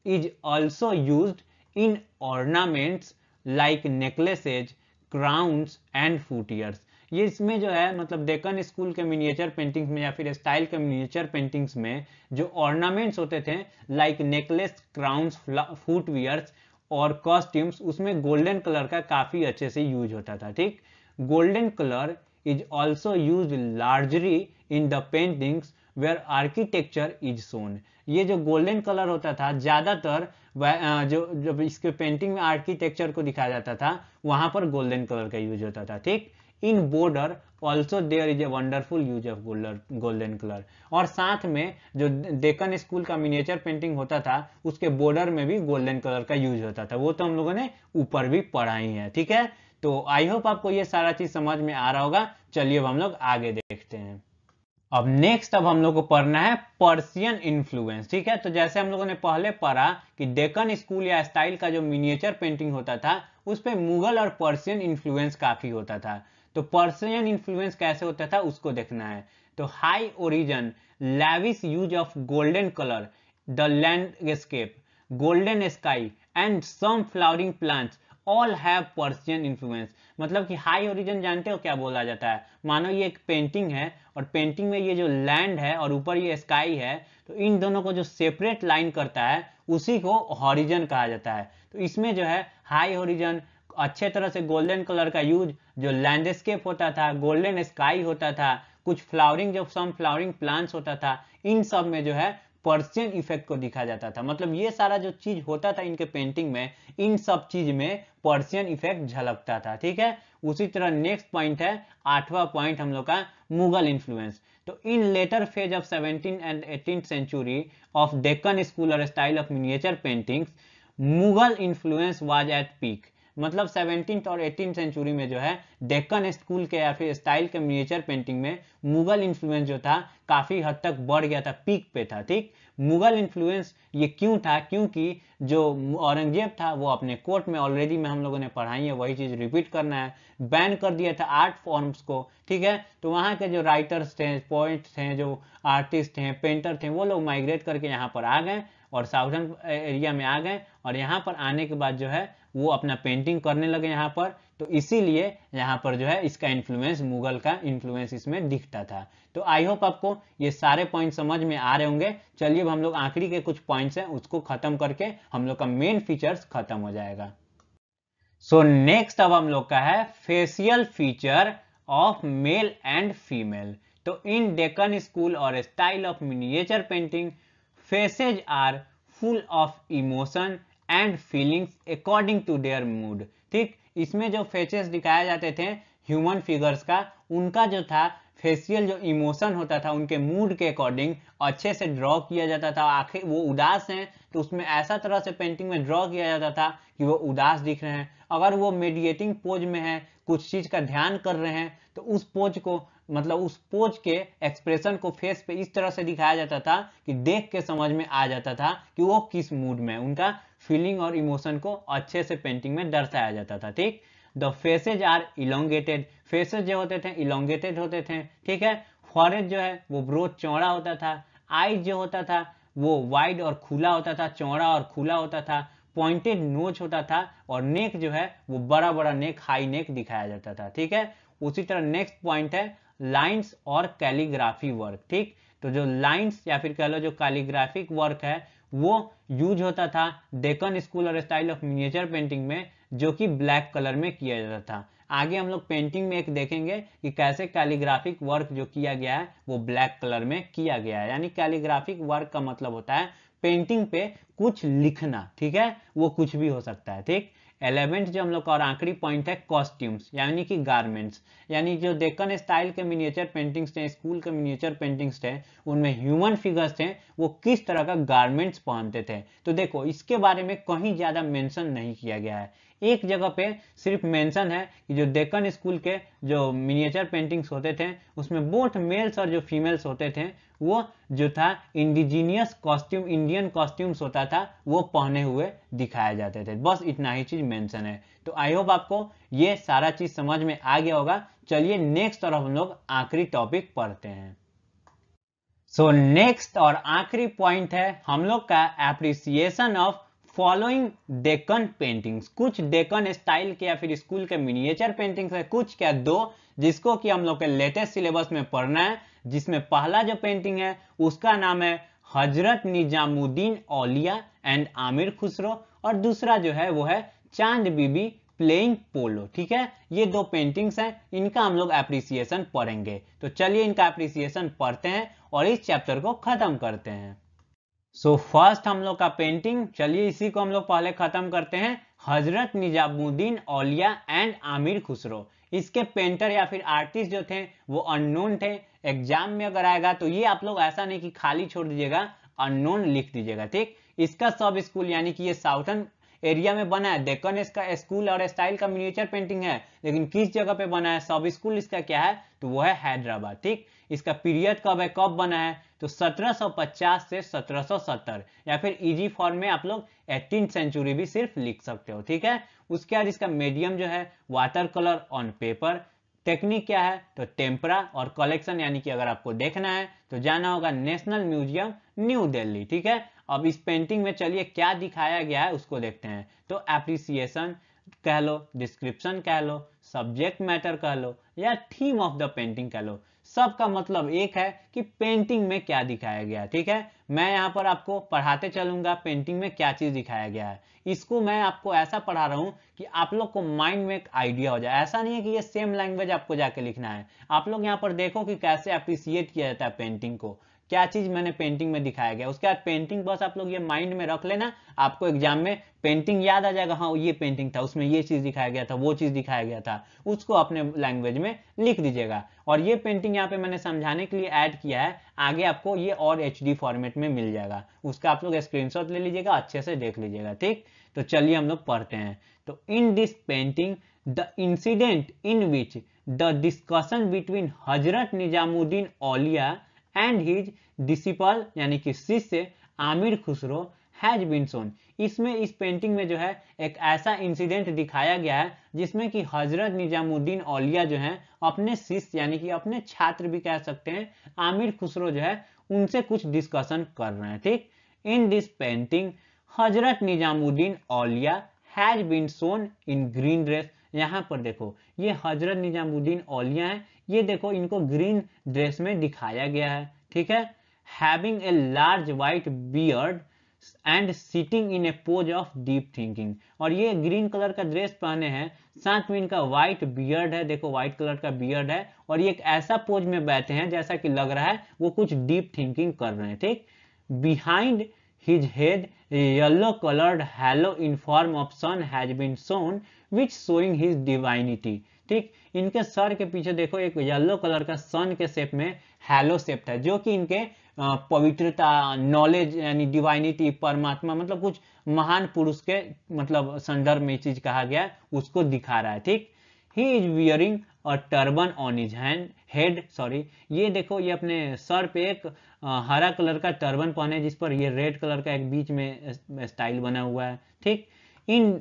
Speaker 1: is also used in ornaments like necklaces, crowns and footwears. ये इसमें जो है मतलब डेक्कन स्कूल के मिनिएचर पेंटिंग्स में या फिर स्टाइल के मिनिएचर पेंटिंग्स में जो ऑर्नामेंट्स होते थे लाइक नेकलेस, क्राउन्स, फुटवियर्स और कॉस्ट्यूम्स, उसमें गोल्डन कलर का काफी अच्छे से यूज होता था। ठीक, golden colour is also used largely in the paintings where architecture is shown। ये जो गोल्डन कलर होता था ज्यादातर जो जब इसके पेंटिंग में आर्किटेक्चर को दिखाया जाता था वहां पर गोल्डन कलर का यूज होता था। ठीक, in border also there is a wonderful use of golden colour. और साथ में जो डेक्कन स्कूल का मिनिएचर पेंटिंग होता था उसके बॉर्डर में भी गोल्डन कलर का यूज होता था, वो तो हम लोगों ने ऊपर भी पढ़ा ही है। ठीक है, तो आई होप आपको ये सारा चीज समझ में आ रहा होगा। चलिए अब हम लोग आगे देखते हैं। अब नेक्स्ट अब हम लोग को पढ़ना है पर्शियन इन्फ्लुएंस। ठीक है, तो जैसे हम लोगों ने पहले पढ़ा कि डेक्कन स्कूल या स्टाइल का जो मिनिएचर पेंटिंग होता था उस पे मुगल और पर्शियन इन्फ्लुएंस काफी होता था। तो पर्शियन इन्फ्लुएंस कैसे होता था उसको देखना है। तो high origin, lavish use of golden colour, the landscape, golden sky and some flowering plants all have Persian influence. मतलब कि हाई ओरिजिन जानते हो क्या बोला जाता है, मानो ये एक पेंटिंग है और पेंटिंग में ये जो लैंड है और ऊपर ये स्काई है, तो इन दोनों को जो सेपरेट लाइन करता है उसी को हॉरिजन कहा जाता है। तो इसमें जो है हाई ओरिजिन अच्छे तरह से गोल्डन कलर का यूज, जो लैंडस्केप होता था, गोल्डन स्काई होता था, कुछ फ्लावरिंग, जो सम फ्लावरिंग प्लांट्स होता था, इन सब में जो है पर्शियन इफेक्ट को दिखा जाता था। मतलब ये सारा जो चीज होता था इनके पेंटिंग में, इन सब चीज में पर्शियन इफेक्ट झलकता था। ठीक है, उसी तरह नेक्स्ट पॉइंट है, 8वां पॉइंट हम लोग का, मुगल इन्फ्लुएंस। तो in later phase of 17th and 18th century of Deccan school और style of miniature paintings, Mughal influence was at peak. मतलब 17th और 18th सेंचुरी में जो है डेक्कन स्कूल के या फिर स्टाइल के मिनिएचर पेंटिंग में मुगल इन्फ्लुएंस जो था काफी हद तक बढ़ गया था, पीक पे था। ठीक, मुगल इन्फ्लुएंस ये क्यों था? क्योंकि जो औरंगजेब था वो अपने कोर्ट में, ऑलरेडी में हम लोगों ने पढ़ाई है, वही चीज रिपीट करना है, बैन कर दिया था आर्ट फॉर्म्स को। ठीक है, तो वहां के जो राइटर्स थे, पोइट्स थे, जो आर्टिस्ट थे, पेंटर थे, वो लोग माइग्रेट करके यहाँ पर आ गए और साउथर्न एरिया में आ गए, और यहाँ पर आने के बाद जो है वो अपना पेंटिंग करने लगे यहाँ पर। तो इसीलिए यहाँ पर जो है इसका इन्फ्लुएंस, मुगल का इन्फ्लुएंस इसमें दिखता था। तो आई होप आपको ये सारे पॉइंट समझ में आ रहे होंगे। चलिए अब हम लोग आखिरी के कुछ पॉइंट्स हैं उसको खत्म करके हम लोग का मेन फीचर्स खत्म हो जाएगा। सो नेक्स्ट अब हम लोग का है facial feature of male and female. तो इन डेक्कन स्कूल और style of miniature painting, faces are full of emotion and feelings according to their mood. ठीक, इसमें जो फेसेस दिखाए जाते थे ह्यूमन फिगर्स का, उनका जो था फेशियल जो इमोशन होता था उनके मूड के अकॉर्डिंग अच्छे से ड्रॉ किया जाता था। आखिर वो उदास हैं तो उसमें ऐसा तरह से पेंटिंग में ड्रॉ किया जाता था कि वो उदास दिख रहे हैं। अगर वो मेडिएटिंग पोज में है, कुछ चीज का ध्यान कर रहे हैं, तो उस पोज को, मतलब उस पोज के एक्सप्रेशन को फेस पे इस तरह से दिखाया जाता था कि देख के समझ में आ जाता था कि वो किस मूड में, उनका फीलिंग और इमोशन को अच्छे से पेंटिंग में दर्शाया जाता था। ठीक, the faces are elongated, faces जो होते थे इलोंगेटेड होते थे। ठीक है, फॉरहेड जो है वो ब्रोड चौड़ा होता था, आईज जो होता था वो वाइड और खुला होता था, चौड़ा और खुला होता था, पॉइंटेड नोच होता था, और नेक जो है वो बड़ा बड़ा नेक, हाई नेक दिखाया जाता था। ठीक है, उसी तरह नेक्स्ट पॉइंट है लाइंस और कैलीग्राफी वर्क। ठीक, तो जो लाइंस या फिर कह लो जो कैलीग्राफिक वर्क है वो यूज होता था डेक्कन स्कूल और स्टाइल ऑफ मिनिएचर पेंटिंग में, जो कि ब्लैक कलर में किया जाता था। आगे हम लोग पेंटिंग में एक देखेंगे कि कैसे कैलीग्राफिक वर्क जो किया गया है वो ब्लैक कलर में किया गया है। यानी कैलीग्राफिक वर्क का मतलब होता है पेंटिंग पे कुछ लिखना। ठीक है, वो कुछ भी हो सकता है। ठीक, 11th जो हम लोग का और आखिरी पॉइंट है कॉस्ट्यूम्स यानी कि गारमेंट्स। यानी जो डेक्कन स्टाइल के मिनिएचर पेंटिंग्स थे, स्कूल के मिनिएचर पेंटिंग्स थे, उनमें ह्यूमन फिगर्स थे, वो किस तरह का गारमेंट्स पहनते थे। तो देखो इसके बारे में कहीं ज्यादा मेंशन नहीं किया गया है, एक जगह पे सिर्फ मेंशन है कि जो डेक्कन स्कूल के जो मिनिएचर पेंटिंग्स होते थे उसमें बोथ मेल्स और जो फीमेल्स होते थे वो जो था इंडिजीनियस कॉस्ट्यूम, इंडियन कॉस्ट्यूम्स होता था, वो पहने हुए दिखाए जाते थे। बस इतना ही चीज मेंशन है। तो आई होप आपको ये सारा चीज समझ में आ गया होगा। चलिए नेक्स्ट और हम लोग आखिरी टॉपिक पढ़ते हैं। सो नेक्स्ट और आखिरी पॉइंट है हम लोग का appreciation of following Deccan paintings. कुछ डेक्कन स्टाइल के या फिर स्कूल के मिनिएचर पेंटिंग्स है, कुछ क्या दो, जिसको कि हम लोग के लेटेस्ट सिलेबस में पढ़ना है। जिसमें पहला जो पेंटिंग है उसका नाम है हजरत निजामुद्दीन औलिया एंड आमिर खुसरो, और दूसरा जो है वो है चांद बीबी प्लेइंग पोलो। ठीक है, ये दो पेंटिंग्स हैं, इनका हम लोग एप्रिसिएशन पढ़ेंगे। तो चलिए इनका एप्रिसिएशन पढ़ते हैं और इस चैप्टर को खत्म करते हैं। सो फर्स्ट हम लोग का पेंटिंग, चलिए इसी को हम लोग पहले खत्म करते हैं, हजरत निजामुद्दीन औलिया एंड आमिर खुसरो। इसके पेंटर या फिर आर्टिस्ट जो थे वो अननोन थे। एग्जाम में अगर आएगा तो ये आप लोग ऐसा नहीं कि खाली छोड़ दीजिएगा, अननोन लिख दीजिएगा। ठीक, इसका सब स्कूल यानी कि ये साउथर्न एरिया में बना है, डेक्कन इसका स्कूल और स्टाइल का मिनिएचर पेंटिंग है, लेकिन किस जगह पे बना है, सब स्कूल इसका क्या है, तो वो है हैदराबाद। ठीक, इसका पीरियड कब है, कब बना है, तो 1750 से 1770, या फिर इजी फॉर्म में आप लोग 18th सेंचुरी भी सिर्फ लिख सकते हो। ठीक है, उसके बाद इसका मीडियम जो है water colour on paper, technique क्या है तो टेम्परा, और कलेक्शन यानी कि अगर आपको देखना है तो जाना होगा नेशनल म्यूजियम न्यू दिल्ली। ठीक है, अब इस पेंटिंग में चलिए क्या दिखाया गया है उसको देखते हैं। तो एप्रिसिएशन कह लो, डिस्क्रिप्शन कह लो, सब्जेक्ट मैटर कह लो, या थीम ऑफ द पेंटिंग कह लो, सबका मतलब एक है कि पेंटिंग में क्या दिखाया गया है। ठीक है, मैं यहाँ पर आपको पढ़ाते चलूंगा पेंटिंग में क्या चीज दिखाया गया है। इसको मैं आपको ऐसा पढ़ा रहा हूँ कि आप लोग को माइंड में एक आइडिया हो जाए। ऐसा नहीं है कि ये सेम लैंग्वेज आपको जाके लिखना है। आप लोग यहाँ पर देखो कि कैसे अप्रिसिएट किया जाता है पेंटिंग को, क्या चीज मैंने पेंटिंग में दिखाया गया। उसके बाद पेंटिंग बस आप लोग ये माइंड में रख लेना, आपको एग्जाम में पेंटिंग याद आ जाएगा। हाँ ये पेंटिंग था, उसमें ये चीज दिखाया गया था, वो चीज दिखाया गया था, उसको अपने लैंग्वेज में लिख दीजिएगा। और ये पेंटिंग यहाँ पे मैंने समझाने के लिए ऐड किया है, आगे आपको ये और HD फॉर्मेट में मिल जाएगा, उसका आप लोग स्क्रीनशॉट ले लीजिएगा, अच्छे से देख लीजिएगा। ठीक, तो चलिए हम लोग पढ़ते हैं। तो in this painting the incident in which the discussion between Hazrat Nizamuddin Auliya and his disciple यानी कि शिष्य Amir Khusro has been shown. इसमें इस पेंटिंग में जो है एक ऐसा इंसिडेंट दिखाया गया है जिसमें कि हजरत निजामुद्दीन औलिया जो है अपने शिष्य यानी कि अपने छात्र भी कह सकते हैं आमिर खुसरो जो है उनसे कुछ डिस्कशन कर रहे हैं। ठीक, इन this painting Hazrat Nizamuddin Auliya has been shown in green dress. यहाँ पर देखो ये हजरत निजामुद्दीन औलिया है, ये देखो इनको ग्रीन ड्रेस में दिखाया गया है। ठीक है, having a large white beard and sitting in A pose of deep thinking. और ये ग्रीन कलर का ड्रेस पहने हैं, साथ में इनका व्हाइट बियर्ड है, देखो व्हाइट कलर का बियर्ड है, और ये एक ऐसा पोज में बैठे हैं जैसा कि लग रहा है वो कुछ डीप थिंकिंग कर रहे हैं। ठीक, behind his head a yellow colored halo in form of sun has been shown which showing his divinity। ठीक, इनके सर के पीछे देखो एक येलो कलर का सन के शेप में हैलो शेप है जो कि इनके पवित्रता, नॉलेज यानी डिवाइनिटी, परमात्मा मतलब कुछ महान पुरुष के मतलब संदर्भ में चीज कहा गया उसको दिखा रहा है। ठीक, he is wearing a turban on his head, sorry ये देखो ये अपने सर पे एक हरा कलर का टर्बन पहने जिस पर ये रेड कलर का एक बीच में स्टाइल बना हुआ है। ठीक, in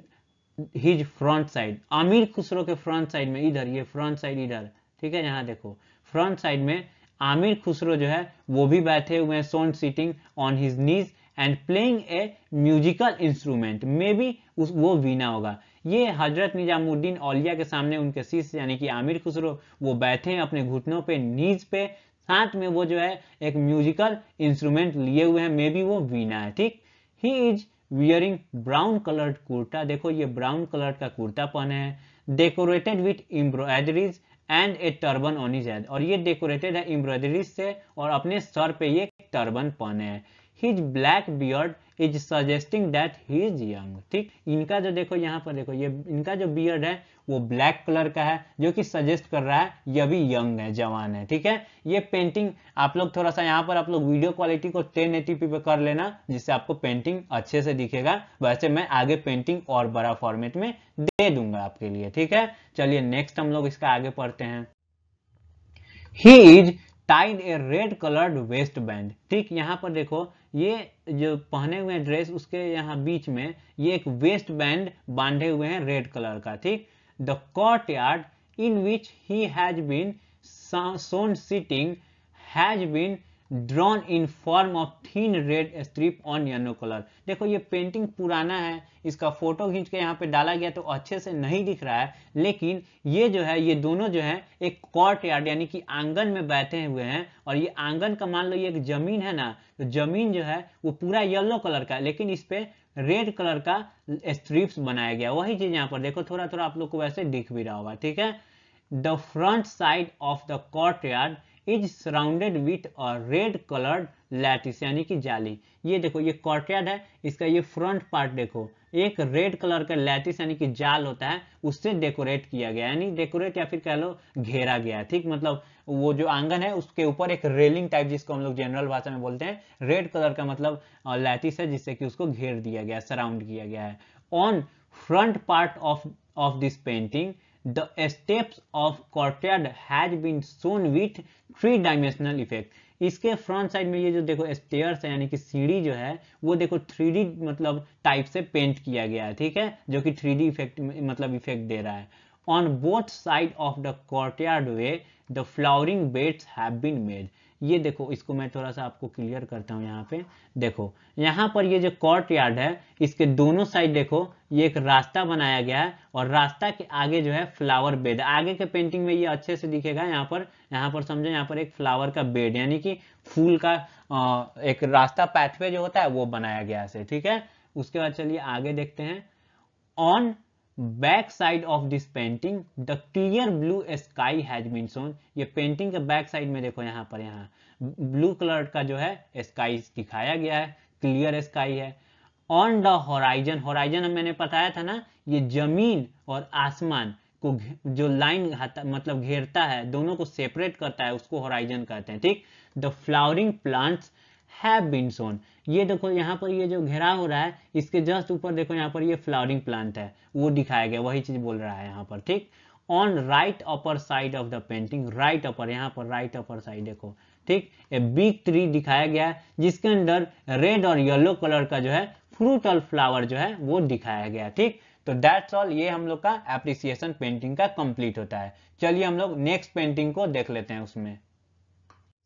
Speaker 1: his front side, Aamir Khusro के फ्रंट साइड में इधर, ये फ्रंट साइड इधर, ठीक है यहाँ देखो फ्रंट साइड में आमिर खुसरो जो है वो भी बैठे हुए हैं, shown sitting on his knees and playing a musical instrument, may be वो वीणा होगा। ये हजरत निजामुद्दीन औलिया के सामने उनके शिष्य यानी कि आमिर खुसरो वो बैठे हैं अपने घुटनों पे, नीज पे, साथ में वो जो है एक म्यूजिकल इंस्ट्रूमेंट लिए हुए हैं, मे बी वो वीणा है। ठीक, he is wearing brown coloured kurta, देखो ये ब्राउन कलर का कुर्ता पहने हैं, decorated with embroideries and A turban on his head, और ये डेकोरेटेड है एम्ब्रॉयडरीज से और अपने सर पे ये टर्बन पहने हैं। His black beard is suggesting that he is young. ठीक, इनका जो देखो यहाँ पर देखो ये इनका जो बियर्ड है वो ब्लैक कलर का है जो कि सजेस्ट कर रहा है ये भी यंग है, जवान है। ठीक है, ये पेंटिंग आप लोग थोड़ा सा यहाँ पर आप लोग वीडियो क्वालिटी को 1080p पे कर लेना जिससे आपको पेंटिंग अच्छे से दिखेगा। वैसे मैं आगे पेंटिंग और बड़ा फॉर्मेट में दे दूंगा आपके लिए। ठीक है, चलिए नेक्स्ट हम लोग इसका आगे पढ़ते हैं। He is tied A red coloured waste band. ठीक, यहाँ पर देखो ये जो पहने हुए ड्रेस उसके यहाँ बीच में ये एक वेस्ट बैंड बांधे हुए हैं रेड कलर का। ठीक, the courtyard in which he has been shown sitting has been drawn in form of thin red strip on yellow color। देखो ये पेंटिंग पुराना है, इसका फोटो खींच के यहाँ पे डाला गया तो अच्छे से नहीं दिख रहा है, लेकिन ये जो है ये दोनों जो है एक कोर्ट यार्ड यानी कि आंगन में बैठे हुए हैं, और ये आंगन का मान लो ये एक जमीन है ना, तो जमीन जो है वो पूरा येलो कलर का लेकिन इस पे रेड कलर का स्ट्रिप्स बनाया गया। वही चीज यहाँ पर देखो थोड़ा थोड़ा आप लोग को वैसे दिख भी रहा होगा। ठीक है, the front side of the courtyard is surrounded with a red colored lattice यानी कि जाली। ये देखो ये courtyard है, इसका ये फ्रंट पार्ट देखो एक रेड कलर का लैटिस यानी कि जाल होता है उससे डेकोरेट किया गया, यानी डेकोरेट या फिर कह लो घेरा गया। ठीक, मतलब वो जो आंगन है उसके ऊपर एक रेलिंग टाइप जिसको हम लोग जनरल भाषा में बोलते हैं, रेड कलर का मतलब लैटिस है जिससे कि उसको घेर दिया गया, सराउंड किया गया है। On front part of this painting the steps of courtyard has been shown with 3-dimensional effect। इसके फ्रंट साइड में ये जो देखो स्टेयर्स है यानी कि सीढ़ी जो है वो देखो 3D मतलब टाइप से पेंट किया गया है। ठीक है, जो कि 3D इफेक्ट मतलब इफेक्ट दे रहा है। On both side of the courtyard where the flowering beds have been made. ये देखो, इसको मैं थोड़ा सा आपको क्लियर करता हूँ। यहाँ पे देखो, यहाँ पर ये जो कोर्ट यार्ड है, इसके दोनों साइड देखो ये एक रास्ता बनाया गया है, और रास्ता के आगे जो है फ्लावर बेड। आगे के पेंटिंग में ये अच्छे से दिखेगा। यहाँ पर समझो, यहाँ पर एक फ्लावर का बेड यानी कि फूल का एक रास्ता, पैथवे जो होता है वो बनाया गया है, ठीक है। उसके बाद चलिए आगे देखते हैं। On back side of this painting the clear blue sky has been shown. ये पेंटिंग के बैक साइड में देखो, यहाँ ब्लू कलर का जो है स्काई दिखाया गया है, क्लियर स्काई है। ऑन द होराइजन, होराइजन मैंने बताया था ना, ये जमीन और आसमान को जो लाइन मतलब घेरता है, दोनों को सेपरेट करता है, उसको होराइजन कहते हैं, ठीक। The flowering plants have been shown. ये देखो यहाँ पर ये जो घेराव हो रहा है, इसके जस्ट ऊपर देखो, यहाँ पर ये फ्लावरिंग प्लांट है, वो दिखाया गया, वही चीज बोल रहा है यहाँ पर, ठीक। On right upper side of the painting, right upper, यहाँ पर राइट अपर साइड देखो, ठीक, ए बिग ट्री दिखाया गया है, जिसके अंदर रेड और येलो कलर का जो है फ्रूट और फ्लावर जो है वो दिखाया गया, ठीक। तो दैट्स ऑल, ये हम लोग का एप्रिसिएशन पेंटिंग का कंप्लीट होता है। चलिए हम लोग नेक्स्ट पेंटिंग को देख लेते हैं उसमें।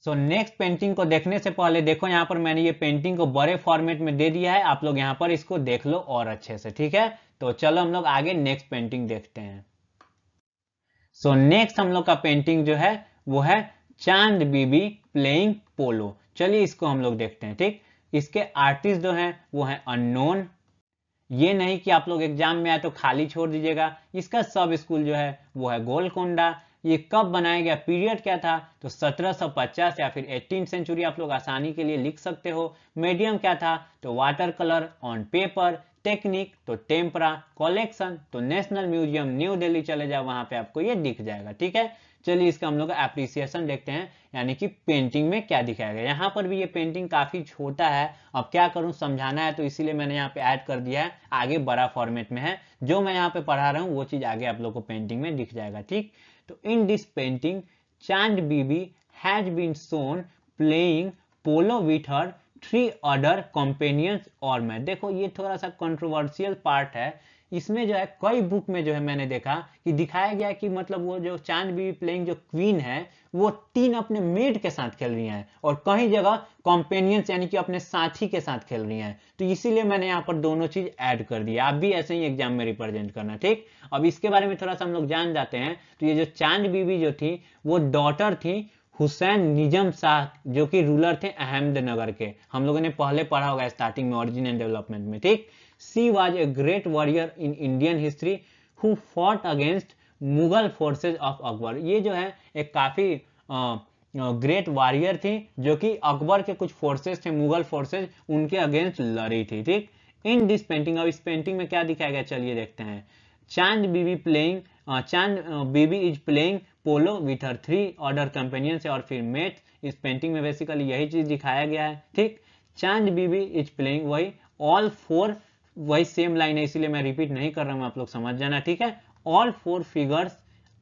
Speaker 1: सो नेक्स्ट पेंटिंग को देखने से पहले देखो, यहाँ पर मैंने ये पेंटिंग को बड़े फॉर्मेट में दे दिया है, आप लोग यहाँ पर इसको देख लो और अच्छे से, ठीक है। तो चलो हम लोग आगे नेक्स्ट पेंटिंग देखते हैं। सो नेक्स्ट हम लोग का पेंटिंग जो है वो है चांद बीबी प्लेइंग पोलो। चलिए इसको हम लोग देखते हैं, ठीक। इसके आर्टिस्ट जो है वो है अननोन। ये नहीं कि आप लोग एग्जाम में आए तो खाली छोड़ दीजिएगा। इसका सब स्कूल जो है वो है गोलकोंडा। ये कब बनाया गया, पीरियड क्या था, तो 1750 या फिर 18th सेंचुरी आप लोग आसानी के लिए लिख सकते हो। मीडियम क्या था, तो water colour on paper. Technique तो टेम्परा। कलेक्शन तो नेशनल म्यूजियम न्यू दिल्ली चले जाओ, वहां पे आपको ये दिख जाएगा, ठीक है। चलिए इसका हम लोग एप्रिसिएशन देखते हैं, यानी कि पेंटिंग में क्या दिखाया गया। यहाँ पर भी ये पेंटिंग काफी छोटा है, अब क्या करूं, समझाना है तो इसीलिए मैंने यहाँ पे ऐड कर दिया है। आगे बड़ा फॉर्मेट में है, जो मैं यहाँ पे पढ़ा रहा हूँ वो चीज आगे आप लोग को पेंटिंग में दिख जाएगा, ठीक। तो in this painting Chand Bibi has been shown playing polo with her 3 other companions. और मैं देखो, ये थोड़ा सा कंट्रोवर्शियल पार्ट है। इसमें जो है कई बुक में जो है मैंने देखा कि दिखाया गया कि मतलब वो जो चांद बीबी प्लेइंग जो क्वीन है वो 3 अपने मेड के साथ खेल रही हैं, और कई जगह कंपेनियंस यानी कि अपने साथी के साथ खेल रही हैं। तो इसीलिए मैंने यहाँ पर दोनों चीज ऐड कर दिया। आप भी ऐसे ही एग्जाम में रिप्रेजेंट करना, ठीक। अब इसके बारे में थोड़ा सा हम लोग जान जाते हैं। तो ये जो चांद बीबी जो थी वो डॉटर थी हुसैन निजम शाह, जो कि रूलर थे अहमदनगर के। हम लोगों ने पहले पढ़ा होगा स्टार्टिंग में, ओरिजिन एंड डेवलपमेंट में, ठीक। She was a great warrior in Indian history who fought against Mughal forces of Akbar. ये जो है एक काफी ग्रेट वॉरियर थी, जो कि अकबर के कुछ फोर्सेज थे, मुगल फोर्सेज, उनके अगेंस्ट लड़ी थी, ठीक। इन दिस पेंटिंग, अब इस पेंटिंग में क्या दिखाया गया, चलिए देखते हैं। चांद Bibi playing, Chand Bibi is playing polo with her 3 other companions और फिर मेट। इस पेंटिंग में बेसिकली यही चीज दिखाया गया है, ठीक। चांद बीबी इज प्लेइंग, वही ऑल 4, वही सेम लाइन है, इसीलिए मैं रिपीट नहीं कर रहा हूं, आप लोग समझ जाना, ठीक है। All 4 figures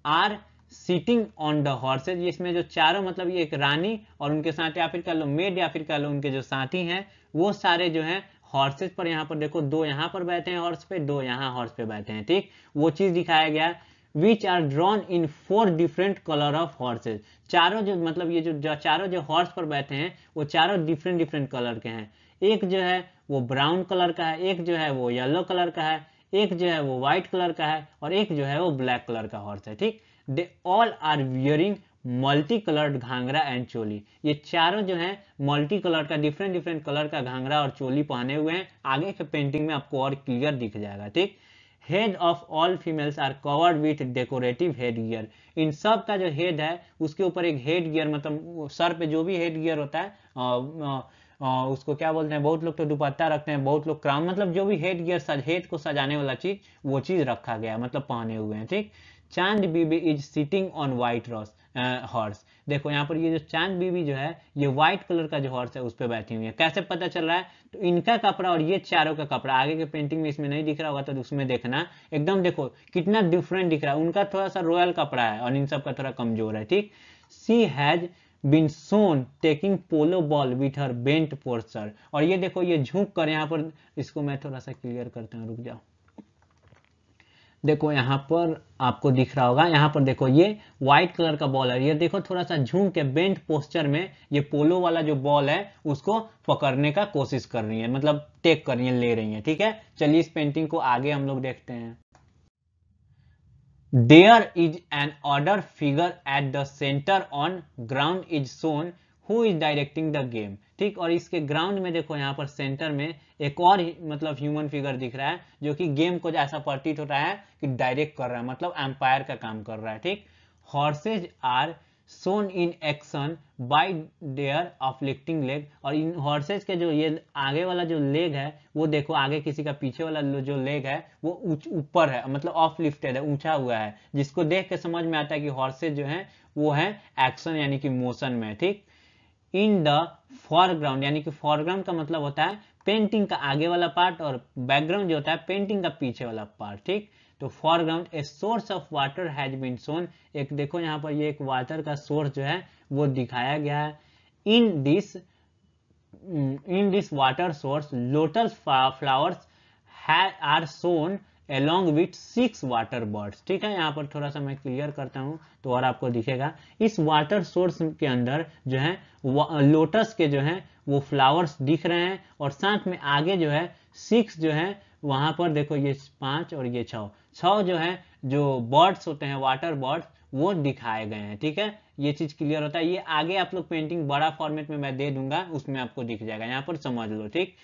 Speaker 1: are sitting on the horses. इसमें जो चारों, मतलब ये एक रानी और उनके साथ, या फिर कह लो मेड, या फिर कह लो उनके जो साथी हैं, वो सारे जो हैं हॉर्सेज पर, यहाँ पर देखो 2 यहाँ पर बैठे हैं हॉर्स पे, 2 यहाँ हॉर्स पे बैठे हैं, ठीक। वो चीज दिखाया गया। Which are drawn in 4 different colour of horses. चारों जो, मतलब ये जो चारों जो हॉर्स पर बैठे हैं वो चारों डिफरेंट डिफरेंट कलर के हैं। एक जो है वो ब्राउन कलर का है, एक जो है वो येलो कलर का है, एक जो है वो व्हाइट कलर का है, और एक जो है वो ब्लैक कलर का हॉर्स है, ठीक। They all are wearing multi coloured ghagra and choli. ये चारों जो है मल्टी कलर का, डिफरेंट डिफरेंट कलर का घाघरा और चोली पहने हुए हैं। आगे के पेंटिंग में आपको और क्लियर दिख जाएगा, ठीक। Head of all females are covered with decorative head gear. इन सब का जो हेड है उसके ऊपर एक हेड गियर, मतलब सर पे जो भी हेड गियर होता है उसको क्या बोलते हैं, बहुत लोग तो दुपट्टा रखते हैं, बहुत लोग क्राउन, मतलब जो भी हेड गियर, हेड को सजाने वाला चीज, वो चीज रखा गया है, मतलब पहने हुए हैं, ठीक। Chand Bibi is sitting on white horse. देखो यहाँ पर ये जो चांद बीबी जो है ये व्हाइट कलर का जो हॉर्स है उस पर बैठी हुई है। कैसे पता चल रहा है, तो इनका कपड़ा और ये चारों का कपड़ा, आगे के पेंटिंग में इसमें नहीं दिख रहा होगा तो उसमें देखना, एकदम देखो कितना डिफरेंट दिख रहा है। उनका थोड़ा सा रॉयल कपड़ा है और इन सब का थोड़ा कमजोर है, ठीक। She has been shown taking polo ball with her bent posture. और ये देखो ये झुक कर, यहाँ पर इसको मैं थोड़ा सा क्लियर करता हूँ, रुक जाओ। देखो यहाँ पर आपको दिख रहा होगा, यहाँ पर देखो ये व्हाइट कलर का बॉल है, ये देखो थोड़ा सा झूम के बेंट पोस्चर में ये पोलो वाला जो बॉल है उसको पकड़ने का कोशिश कर रही है, मतलब टेक कर रही है, ले रही है। ठीक है, चलिए इस पेंटिंग को आगे हम लोग देखते हैं। There is an order figure at the center on ground is shown who is directing the game। ठीक, और इसके ग्राउंड में देखो यहाँ पर सेंटर में एक और मतलब ह्यूमन फिगर दिख रहा है जो कि गेम को ऐसा प्रतीत हो रहा है कि डायरेक्ट कर रहा है, मतलब एम्पायर का काम कर रहा है। ठीक, horses are shown in action by their afflicting leg, और इन हॉर्सेज के जो ये आगे वाला जो लेग है वो देखो, आगे किसी का पीछे वाला जो लेग है वो ऊपर है, मतलब ऑफ लिफ्टेड है, ऊंचा हुआ है, जिसको देख के समझ में आता है कि हॉर्सेज जो है वो है एक्शन यानी कि मोशन में। ठीक, इन द फॉरग्राउंड, यानी कि फॉरग्राउंड का मतलब होता है पेंटिंग का आगे वाला पार्ट, और बैकग्राउंड जो होता है पेंटिंग का पीछे वाला पार्ट। ठीक, तो foreground a source of water has been shown, एक देखो यहाँ पर ये एक वाटर का सोर्स जो है वो दिखाया गया है। In this water source lotus flowers are shown along with 6 water birds. ठीक है, यहाँ पर थोड़ा सा मैं क्लियर करता हूँ तो और आपको दिखेगा। इस वाटर सोर्स के अंदर जो है लोटस के जो है वो फ्लावर्स दिख रहे हैं, और साथ में आगे जो है 6 जो है वहां पर देखो ये 5 और ये 6 जो है जो बर्ड्स होते हैं वाटर बर्ड्स वो दिखाए गए हैं। ठीक है, ये चीज क्लियर होता है। ये आगे आप लोग पेंटिंग बड़ा फॉर्मेट में मैं दे दूंगा, उसमें आपको दिख जाएगा, यहाँ पर समझ लो। ठीक,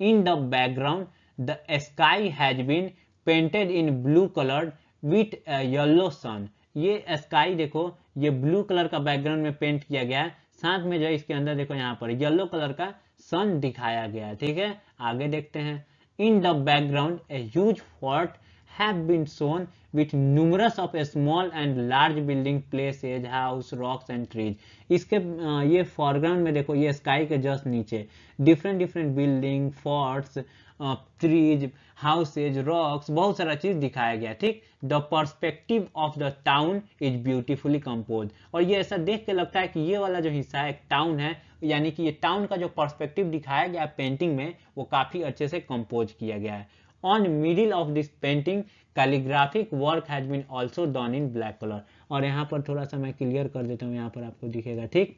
Speaker 1: in the background the sky has been painted in blue colour with yellow sun, ये स्काई देखो ये ब्लू कलर का बैकग्राउंड में पेंट किया गया है, साथ में जो है इसके अंदर देखो यहाँ पर येलो कलर का सन दिखाया गया है। ठीक है, आगे देखते हैं। इन the background a huge fort have been shown with numerous of small and large building places, house, rocks and trees। इसके ये foreground में देखो ये sky के just नीचे different building, forts, trees, houses, rocks, बहुत सारा चीज दिखाया गया। ठीक, the perspective of the town is beautifully composed, और ये ऐसा देख के लगता है कि ये वाला जो हिस्सा है टाउन है, यानी कि ये टाउन का जो पर्सपेक्टिव दिखाया गया पेंटिंग में वो काफी अच्छे से कंपोज किया गया है। On middle of this painting calligraphic work has been also done in black color, और यहाँ पर थोड़ा सा मैं क्लियर कर देता हूँ, यहाँ पर आपको दिखेगा। ठीक,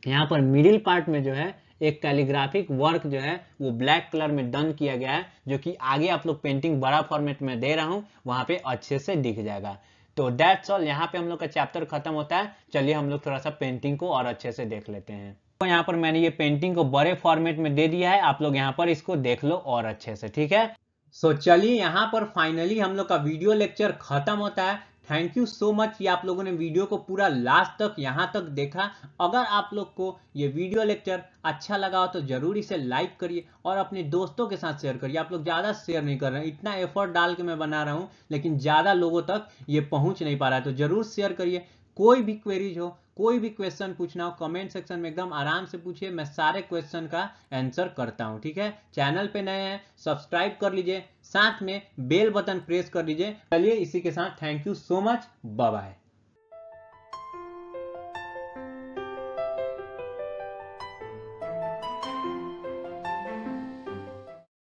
Speaker 1: यहाँ पर मिडिल पार्ट में जो है एक कैलीग्राफिक वर्क जो है वो ब्लैक कलर में डन किया गया है, जो कि आगे आप लोग पेंटिंग बड़ा फॉर्मेट में दे रहा हूँ वहां पे अच्छे से दिख जाएगा। तो दैट्स ऑल, यहाँ पे हम लोग का चैप्टर खत्म होता है। चलिए हम लोग थोड़ा सा पेंटिंग को और अच्छे से देख लेते हैं। तो यहाँ पर मैंने ये पेंटिंग को बड़े फॉर्मेट में दे दिया है, आप लोग यहाँ पर इसको देख लो और अच्छे से। ठीक है, सो चलिए यहाँ पर फाइनली हम लोग का वीडियो लेक्चर खत्म होता है। थैंक यू सो मच कि आप लोगों ने वीडियो को पूरा लास्ट तक यहाँ तक देखा। अगर आप लोग को ये वीडियो लेक्चर अच्छा लगा हो तो जरूर इसे लाइक करिए और अपने दोस्तों के साथ शेयर करिए। आप लोग ज्यादा शेयर नहीं कर रहे हैं, इतना एफर्ट डाल के मैं बना रहा हूँ लेकिन ज्यादा लोगों तक ये पहुंच नहीं पा रहा है, तो जरूर शेयर करिए। कोई भी क्वेरीज हो, कोई भी क्वेश्चन पूछना हो कमेंट सेक्शन में एकदम आराम से पूछिए, मैं सारे क्वेश्चन का आंसर करता हूं। ठीक है, चैनल पे नए हैं सब्सक्राइब कर लीजिए, साथ में बेल बटन प्रेस कर लीजिए। चलिए इसी के साथ thank you so much, bye bye.